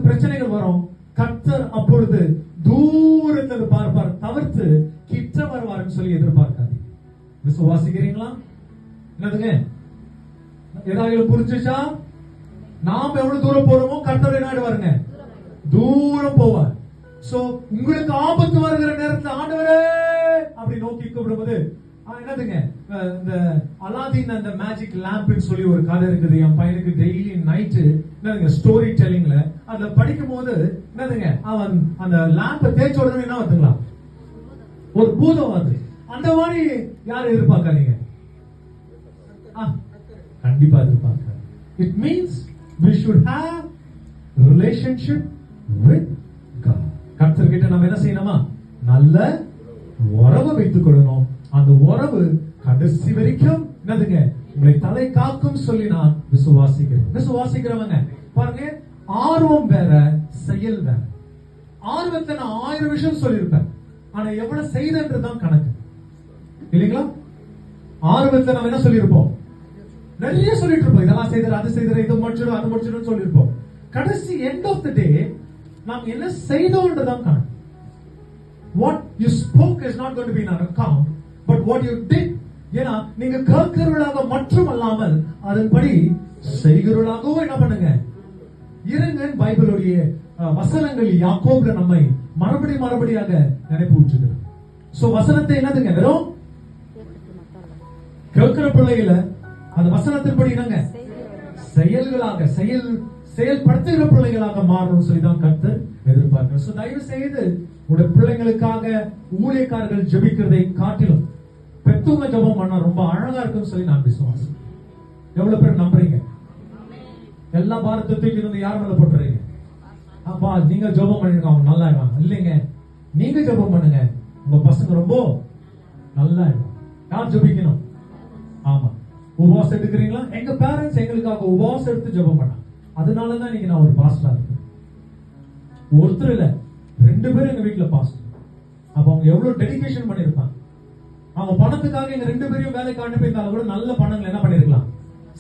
பிரச்சனைகள் வரும். கர்த்தர் அப்பொழுது தூரத்தில் பார்ப்பார், தவிர்த்து கிட்ட வருவார்னு சொல்லி எதிர்பார்க்காது. விசுவாசிக்கிறீங்களா? என்னதுங்க? ஏதாவது புரிஞ்சுச்சா? நாம் எவ்வளவு தூரம் போறோமோ கர்த்தர் என்ன ஆடுவாருங்க? தூரம் போவார். சோ உங்களுக்கு ஆபத்து வருகிற நேரத்தில் ஆண்டவரே அப்படி நோக்கி கூப்பிடும்போது என்னதுங்க, இந்த அலாதீன் அந்த மேஜிக் லேம்ப்னு சொல்லி ஒரு கதை இருக்குது. என் பையனுக்கு டெய்லி நைட்டு என்னதுங்க ஸ்டோரி டெல்லிங்ல அதுல படிக்கும் போது என்னதுங்க, அவன் அந்த லேம்பை தேய்ச்ச உடனே என்ன வருதுங்களா, ஒரு பூதம் வருது. அந்த மாதிரி யாரும் எதிர்பார்க்காதீங்க, கண்டிப்பா எதிர்பார்க்க. It means we should have relationship with God. கர்த்தர் கிட்ட நம்ம என்ன செய்யணுமா? நல்ல உறவை வைத்துக் கொள்ளணும். அந்த உறவு கடைசி வரைக்கும் என்னதுங்க, உங்களை தலை காக்கும் சொல்லி நான் விசுவாசிக்கிறேன். விசுவாசிக்கிறவங்க பாருங்க, ஆர்வம் வேற, செயல் வேற. ஆர்வத்தை நான் 1000 விஷயம் சொல்லியிருப்பேன், ஆனா எவ்வளவு செய்தன்றதுதான் கணக்கு, இல்லைங்களா? ஆர்வத்தை நம்ம என்ன சொல்லியிருப்போம்? நிறைய சொல்லிட்டு இருப்போம், இதெல்லாம் செய்தர், அது செய்தர், இது முடிச்சிடும், அது முடிச்சிடும் சொல்லியிருப்போம். கடைசி எண்ட் ஆஃப் தி டே நாம் என்ன செய்தோன்றதுதான் கணக்கு. What you spoke is not going to be in an account, but what you did. ஏன்னா நீங்க கேட்கிறவர்களாக மட்டும் அல்லாமல் அதன்படி செய்கிறவர்களாகவும் என்ன பண்ணுங்க இருங்க. பைபிளுடைய வசனங்கள் யாக்கோபுல நம்மை மறுபடியாக நினைப்பூற்றுகிறது. சோ வசனத்தை என்னதுங்க, வெறும் கேட்கிற பிள்ளைகளை அந்த வசனத்தின்படி என்னங்க செயல்களாக செயல்படுத்துகிற பிள்ளைகளாக மாறணும் சொல்லிதான் கர்த்தர் எதிர்பார்க்கிறார். சோ தயவு செய்து உடைய பிள்ளைங்களுக்காக ஊழியக்காரர்கள் ஜெபிக்கிறதை காட்டிலும் பெத்தவங்க ஜெபம் பண்ணா ரொம்ப அழகா இருக்குன்னு சொல்லி நான் விசுவாசம். எவ்வளவு பேர் நம்புறீங்க? எல்லா பாரதத்தையும் இருந்து யார் மேல போட்டுறீங்க? அப்பா நீங்க ஜெபம் பண்ணிருக்க அவங்க நல்லா இருக்காங்க. இல்லைங்க, நீங்க ஜெபம் பண்ணுங்க, உங்க பசங்க ரொம்ப நல்லா இருக்கும். யார் ஜெபிக்கணும்? ஆமா, உபவாசம் எடுக்கிறீங்களா? எங்க பேரண்ட்ஸ் எங்களுக்காக உபவாசம் எடுத்து ஜெபம் பண்ணாங்க. அதனாலதான் இன்னைக்கு நான் ஒரு பாஸ்டரா இருக்கேன். ஒருத்தர் இல்ல, 2 பேரும் எங்க வீட்டுல பாஸ்டர். அப்ப அவங்க எவ்வளவு டெடிகேஷன் பண்ணிருப்பாங்க. அவங்க பணத்துக்காக எங்க 2 பேரையும் வேலைக்கு அனுப்பியிருந்தாலும் கூட நல்ல பணங்களை என்ன பண்ணிருக்கலாம்,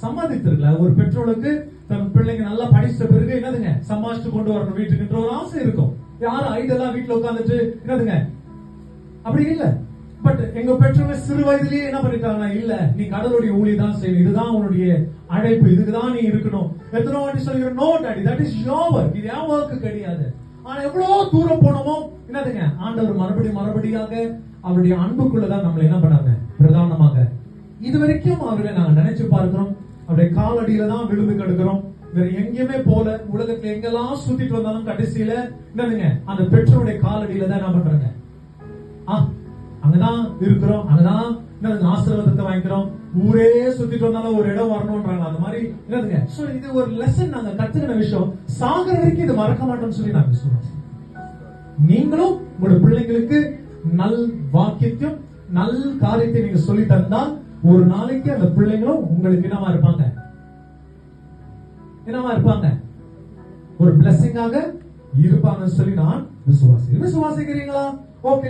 சம்பாதித்திருக்கலாம். ஒரு பெற்றோருக்கு தன் பிள்ளைங்க நல்லா படிச்ச பிறகு என்னதுங்க சம்பாதிச்சு கொண்டு வரணும் வீட்டுக்குன்ற ஒரு ஆசை இருக்கும். யாரும் ஐடலா வீட்டுல உட்காந்துட்டு என்னதுங்க அப்படி இல்ல. பட் எங்க பெற்றோங்க சிறு வயதிலேயே என்ன பண்ணிட்டாங்கன்னா, இல்ல நீ கடவுளுடைய ஊழியம் தான் செய்யணும், இதுதான் உன்னுடைய அழைப்பு, இதுக்குதான் நீ இருக்கணும். எத்தனை வாட்டி சொல்லிக்கிற, no daddy, that is your work, இது என் வொர்க் கிடையாது. ஆனா எவ்வளவு தூரம் போனோமோ என்னதுங்க ஆண்டவர் மறுபடியாக அவருடைய அன்புக்குள்ளதான் நம்மளை என்ன பண்ணாங்க பிரதானமாக இதுவரைக்கும் அவர்களை நாங்க நினைச்சு பார்க்கிறோம். அவருடைய காலடியில தான் விழுந்து கிடக்கிறோம். வேற எங்கேயுமே போல, உலகத்துல எங்கெல்லாம் சுத்திட்டு வந்தாலும் கடைசியில என்னதுங்க அந்த பெற்றோருடைய காலடியில தான் என்ன பண்றாங்க, அங்கதான் இருக்கிறோம், அங்கதான் ஆசீர்வாதத்தை வாங்கிக்கிறோம். ஊரே சுத்திட்டு வந்தாலும் ஒரு இடம் வரணும்ன்றாங்க. அந்த மாதிரி என்னதுங்க. சோ இது ஒரு லெசன் நாங்க கத்துக்கிற விஷயம். சாகர வரைக்கும் இது மறக்க மாட்டோம்னு சொல்லி நாங்க சொல்றோம். நீங்களும் உங்களோட பிள்ளைங்களுக்கு நல் வாக்கியத்தையும் நல் காரியத்தை நீங்க சொல்லி தந்தால் ஒரு நாளைக்கு அந்த பிள்ளைங்களும் உங்களுக்கு என்னவா இருப்பாங்க, ஒரு பிளெஸிங்காக இருப்பாங்கன்னு சொல்லி நான் விசுவாசிக்கிறீங்களா? ஓகே.